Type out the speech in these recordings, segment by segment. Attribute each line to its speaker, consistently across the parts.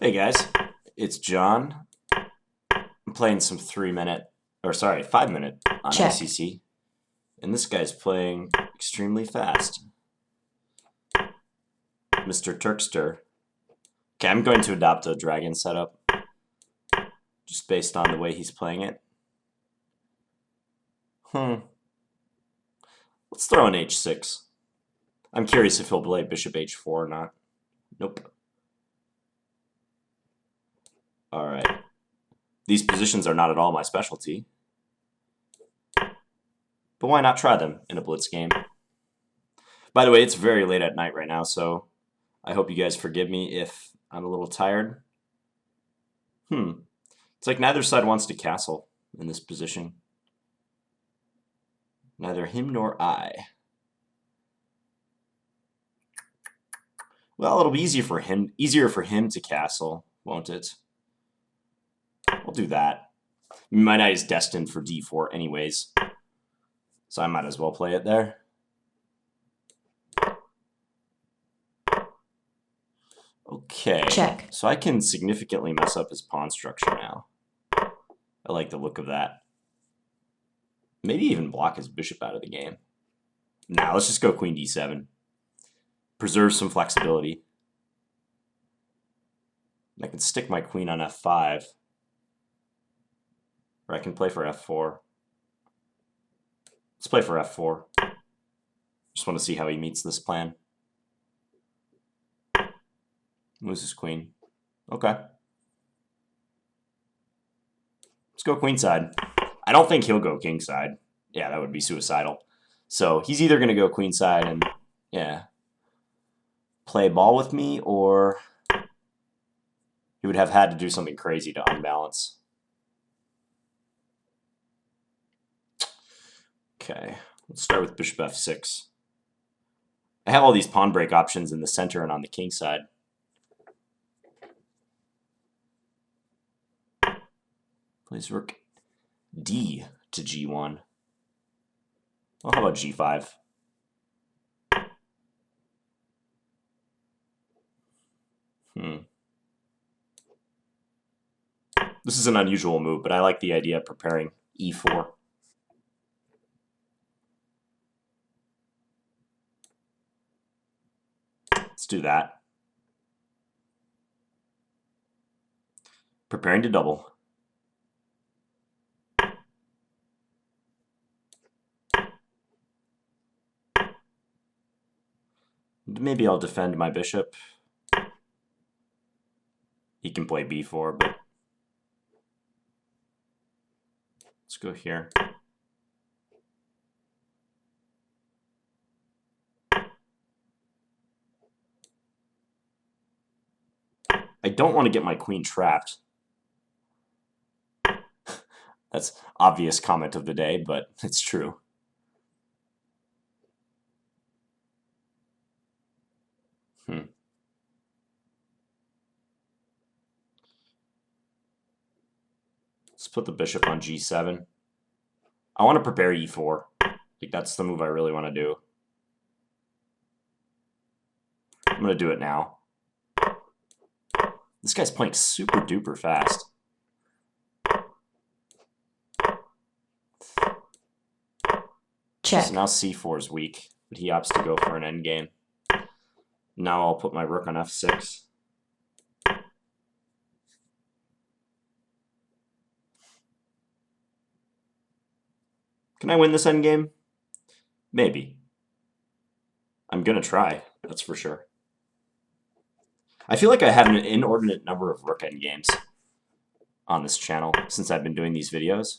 Speaker 1: Hey guys, it's John. I'm playing some 5-minute on
Speaker 2: Check.
Speaker 1: ICC, and this guy's playing extremely fast. Mr. TurksteR. Okay, I'm going to adopt a dragon setup, just based on the way he's playing it. Let's throw an h6. I'm curious if he'll play bishop h4 or not. Nope. Alright. These positions are not at all my specialty. But why not try them in a blitz game? By the way, it's very late at night right now, so I hope you guys forgive me if I'm a little tired. It's like neither side wants to castle in this position. Neither him nor I. Well, it'll be easier for him to castle, won't it? I'll do that. My knight is destined for d4 anyways, so I might as well play it there. Okay,
Speaker 2: Check.
Speaker 1: so I can significantly mess up his pawn structure now. I like the look of that. Maybe even block his bishop out of the game. Now let's just go queen d7. Preserve some flexibility. I can stick my queen on f5. Or I can play for f4. Let's play for f4. Just want to see how he meets this plan. Moves his queen. Okay. Let's go queenside. I don't think he'll go kingside. Yeah, that would be suicidal. So he's either going to go queenside and, yeah, play ball with me, or he would have had to do something crazy to unbalance. Okay, let's start with bishop f6. I have all these pawn break options in the center and on the king side. Plays rook d to g1. Well, how about g5? This is an unusual move, but I like the idea of preparing e4. Let's do that. Preparing to double. Maybe I'll defend my bishop. He can play b4, but let's go here. I don't want to get my queen trapped. That's obvious comment of the day, but it's true. Let's put the bishop on g7. I want to prepare e4. Like, that's the move I really want to do. I'm going to do it now. This guy's playing super duper fast.
Speaker 2: Check.
Speaker 1: So now c4 is weak, but he opts to go for an endgame. Now I'll put my rook on f6. Can I win this endgame? Maybe. I'm going to try, that's for sure. I feel like I have an inordinate number of rook endgames on this channel since I've been doing these videos.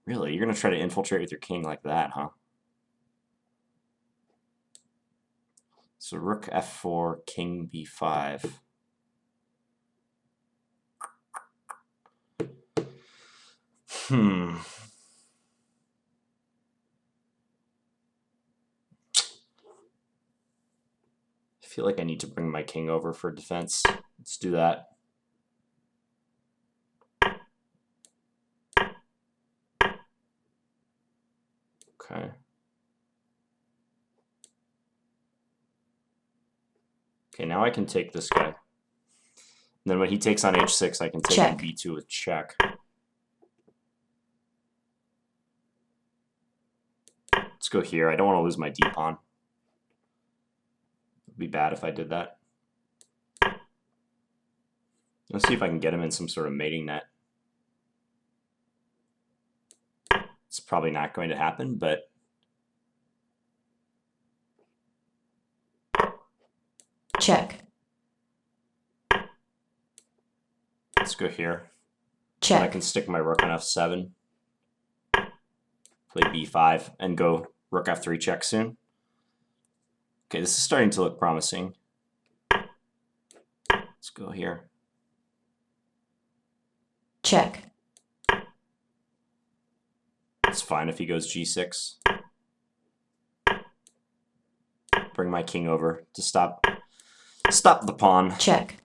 Speaker 1: Really? You're going to try to infiltrate with your king like that, huh? So rook f4, king b5. I feel like I need to bring my king over for defense. Let's do that. Okay. Okay, now I can take this guy. then when he takes on h6, I can take
Speaker 2: Check.
Speaker 1: on b2 with check. Let's go here. I don't want to lose my d pawn. It would be bad if I did that. Let's see if I can get him in some sort of mating net. It's probably not going to happen, but
Speaker 2: Check.
Speaker 1: let's go here.
Speaker 2: Check.
Speaker 1: I can stick my rook on f7, play b5, and go rook f3 check soon. Okay, this is starting to look promising. Let's go here.
Speaker 2: Check.
Speaker 1: It's fine if he goes g6. Bring my king over to stop the pawn.
Speaker 2: Check.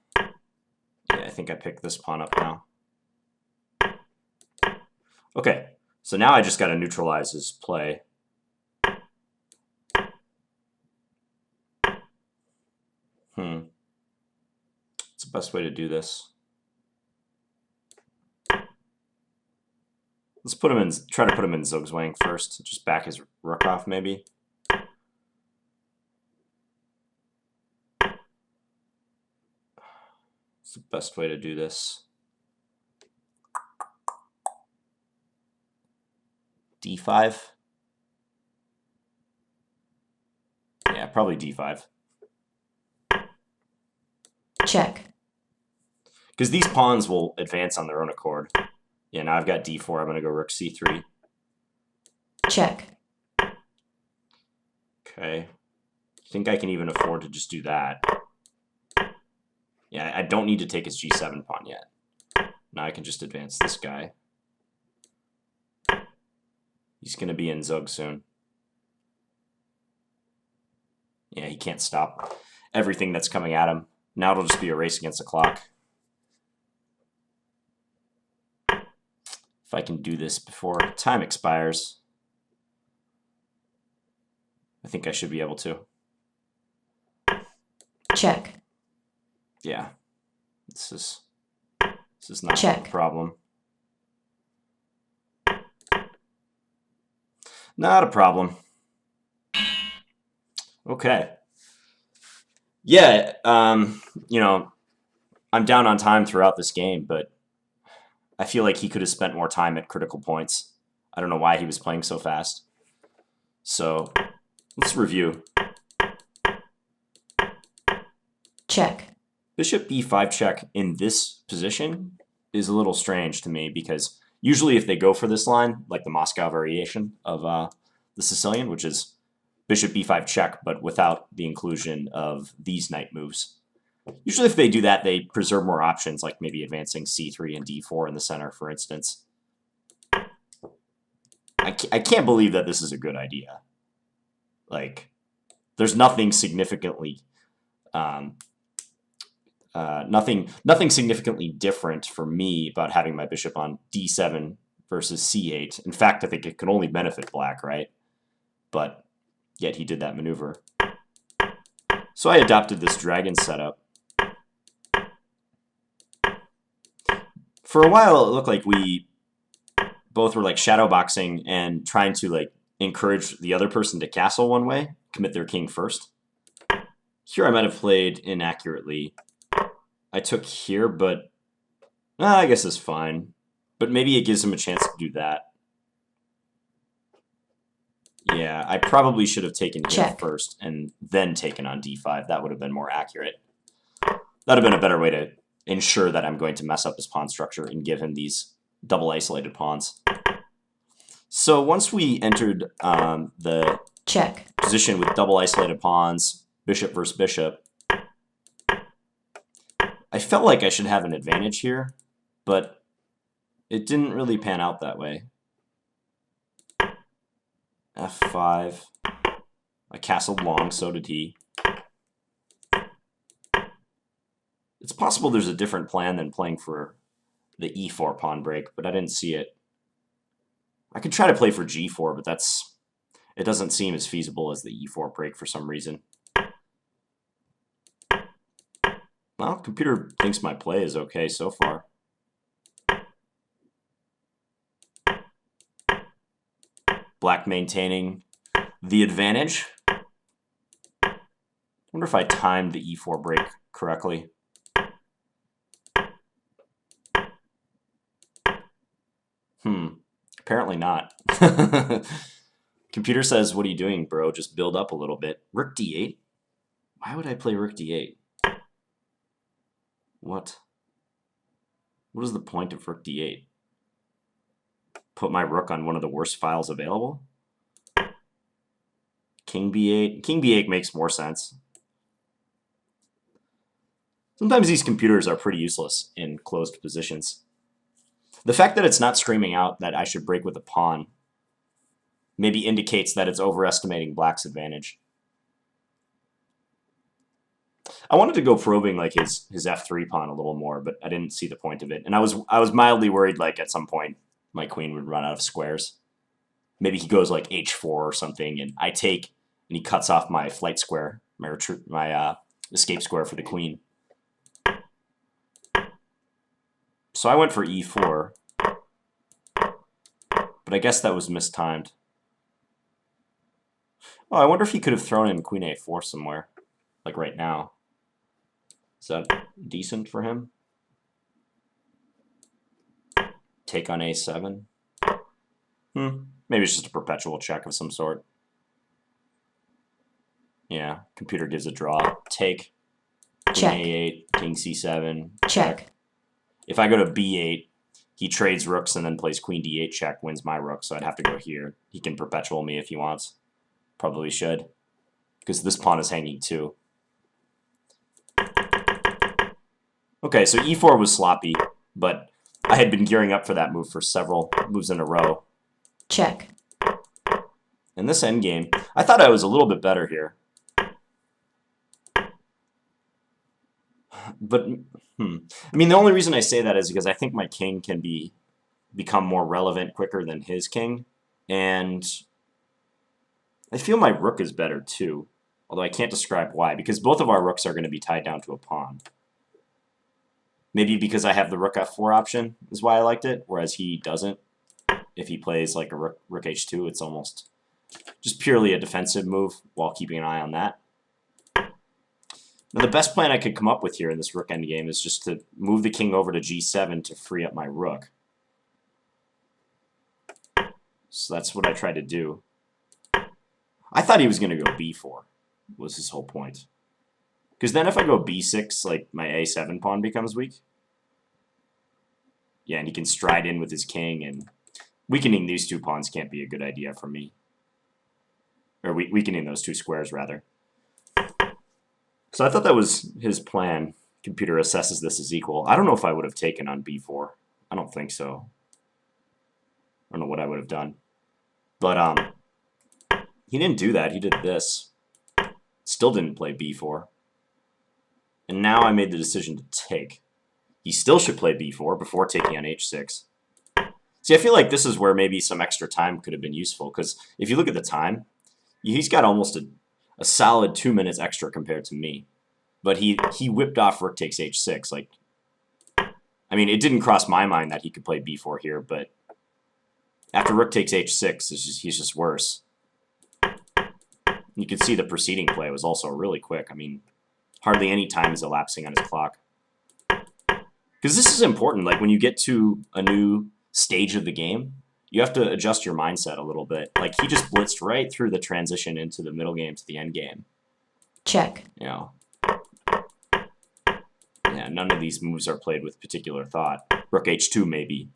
Speaker 1: Yeah, I think I picked this pawn up now. Okay, so now I just got to neutralize his play. What's the best way to do this? Let's put him in. Try to put him in Zugzwang first. Just back his rook off, maybe. What's the best way to do this? d5. Yeah, probably d5.
Speaker 2: Check.
Speaker 1: Because these pawns will advance on their own accord. Yeah, now I've got d4. I'm going to go rook c3.
Speaker 2: Check.
Speaker 1: Okay. I think I can even afford to just do that. Yeah, I don't need to take his g7 pawn yet. Now I can just advance this guy. He's going to be in Zug soon. Yeah, he can't stop everything that's coming at him. Now it'll just be a race against the clock. If I can do this before time expires, I think I should be able to.
Speaker 2: Check.
Speaker 1: Yeah, this is not
Speaker 2: Check.
Speaker 1: a problem. Not a problem. Okay. Yeah, you know, I'm down on time throughout this game, but I feel like he could have spent more time at critical points. I don't know why he was playing so fast. So let's review.
Speaker 2: Check.
Speaker 1: Bishop b5 check in this position is a little strange to me because usually if they go for this line, like the Moscow variation of the Sicilian, which is bishop b5 check, but without the inclusion of these knight moves. Usually if they do that, they preserve more options, like maybe advancing c3 and d4 in the center, for instance. I can't believe that this is a good idea. Like, there's nothing significantly... nothing significantly different for me about having my bishop on d7 versus c8. In fact, I think it can only benefit black, right? But yet he did that maneuver. So I adopted this dragon setup. For a while, it looked like we both were like shadowboxing and trying to like encourage the other person to castle one way, commit their king first. Here I might have played inaccurately. I took here, but I guess it's fine. But maybe it gives him a chance to do that. Yeah, I probably should have taken here
Speaker 2: Check.
Speaker 1: first and then taken on d5. That would have been more accurate. That would have been a better way to ensure that I'm going to mess up his pawn structure and give him these double isolated pawns. So once we entered the
Speaker 2: Check.
Speaker 1: position with double isolated pawns, bishop versus bishop, I felt like I should have an advantage here, but it didn't really pan out that way. f5. I castled long, so did he. It's possible there's a different plan than playing for the e4 pawn break, but I didn't see it. I could try to play for g4, but it doesn't seem as feasible as the e4 break for some reason. Well, computer thinks my play is okay so far. Black maintaining the advantage. Wonder if I timed the e4 break correctly. Apparently not. Computer says, what are you doing, bro? Just build up a little bit. Rook d8? Why would I play rook d8? What? What is the point of rook d8? Put my rook on one of the worst files available? King b8? King b8 makes more sense. Sometimes these computers are pretty useless in closed positions. The fact that it's not screaming out that I should break with a pawn maybe indicates that it's overestimating black's advantage. I wanted to go probing like his f3 pawn a little more, but I didn't see the point of it. And I was mildly worried like at some point my queen would run out of squares. Maybe he goes like h4 or something, and I take, and he cuts off my flight square, my escape square for the queen. So I went for e4, but I guess that was mistimed. Oh, I wonder if he could have thrown in queen a4 somewhere, like right now. Is that decent for him? Take on a7. Maybe it's just a perpetual check of some sort. Yeah, computer gives a draw. Take.
Speaker 2: Check.
Speaker 1: Queen a8, king c7.
Speaker 2: Check.
Speaker 1: If I go to b8, he trades rooks and then plays queen d8 check, wins my rook, so I'd have to go here. He can perpetual me if he wants. Probably should, because this pawn is hanging too. Okay, so e4 was sloppy, but I had been gearing up for that move for several moves in a row.
Speaker 2: Check.
Speaker 1: In this endgame, I thought I was a little bit better here. But, I mean, the only reason I say that is because I think my king can become more relevant quicker than his king. And I feel my rook is better too, although I can't describe why, because both of our rooks are going to be tied down to a pawn. Maybe because I have the rook f4 option is why I liked it, whereas he doesn't. If he plays like a rook h2, it's almost just purely a defensive move while keeping an eye on that. Now, the best plan I could come up with here in this rook endgame is just to move the king over to g7 to free up my rook. So that's what I tried to do. I thought he was going to go b4, was his whole point. Because then if I go b6, like my a7 pawn becomes weak. Yeah, and he can stride in with his king, and weakening these two pawns can't be a good idea for me. Or weakening those two squares, rather. So I thought that was his plan. Computer assesses this as equal. I don't know if I would have taken on b4. I don't think so. I don't know what I would have done. But he didn't do that. He did this. Still didn't play b4. And now I made the decision to take. He still should play b4 before taking on h6. See, I feel like this is where maybe some extra time could have been useful, because if you look at the time, he's got almost a solid 2 minutes extra compared to me. But he whipped off rook takes h6. Like, I mean, it didn't cross my mind that he could play b4 here, but after rook takes h6, he's just worse. You can see the preceding play was also really quick. I mean, hardly any time is elapsing on his clock. Because this is important. Like, when you get to a new stage of the game, you have to adjust your mindset a little bit. Like, he just blitzed right through the transition into the middle game to the end game.
Speaker 2: Check.
Speaker 1: You know. Yeah, none of these moves are played with particular thought. Rook h2 maybe.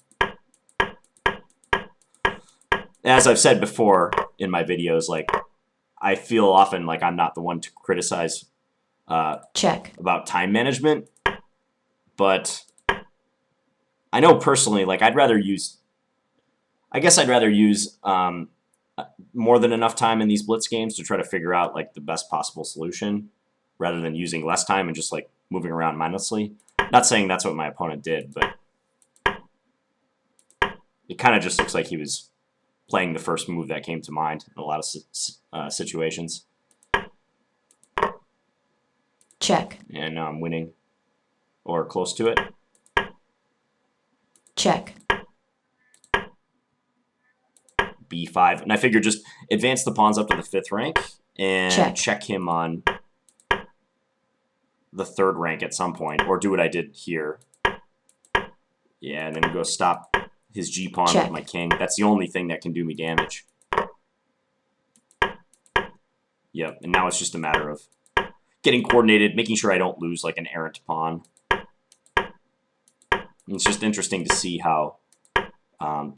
Speaker 1: As I've said before in my videos, like, I feel often like I'm not the one to criticize
Speaker 2: Check.
Speaker 1: about time management, but I know personally, like, I guess I'd rather use more than enough time in these blitz games to try to figure out like the best possible solution, rather than using less time and just like moving around mindlessly. Not saying that's what my opponent did, but it kind of just looks like he was playing the first move that came to mind in a lot of situations.
Speaker 2: Check.
Speaker 1: And now I'm winning. or close to it.
Speaker 2: Check.
Speaker 1: B5. And I figured just advance the pawns up to the 5th rank and check him on the 3rd rank at some point, or do what I did here. Yeah, and then go stop his G-pawn with my king. That's the only thing that can do me damage. Yep, and now it's just a matter of getting coordinated, making sure I don't lose like an errant pawn. And it's just interesting to see how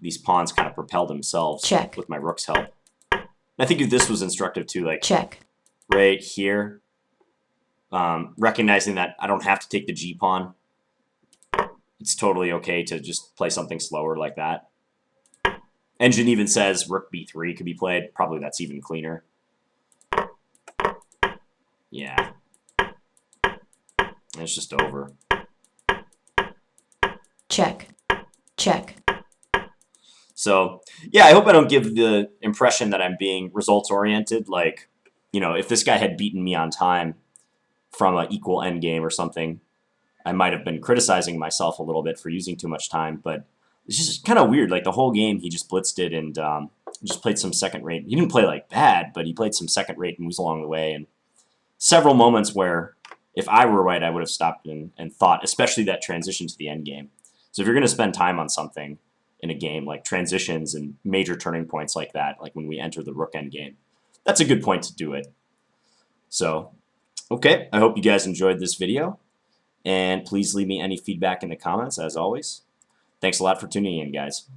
Speaker 1: these pawns kind of propel themselves with my rook's help. And I think if this was instructive too, like right here, recognizing that I don't have to take the G-pawn. It's totally okay to just play something slower like that. Engine even says Rook B3 could be played. Probably that's even cleaner. Yeah. It's just over.
Speaker 2: Check. Check.
Speaker 1: So, yeah, I hope I don't give the impression that I'm being results-oriented. Like, you know, if this guy had beaten me on time from an equal endgame or something, I might have been criticizing myself a little bit for using too much time, but it's just kind of weird. Like, the whole game, he just blitzed it and just played some second rate. He didn't play, like, bad, but he played some second rate moves along the way, and several moments where if I were right, I would have stopped and thought, especially that transition to the end game. So if you're going to spend time on something in a game, like transitions and major turning points like that, like when we enter the Rook end game, that's a good point to do it. So, okay, I hope you guys enjoyed this video, and please leave me any feedback in the comments, as always. Thanks a lot for tuning in, guys.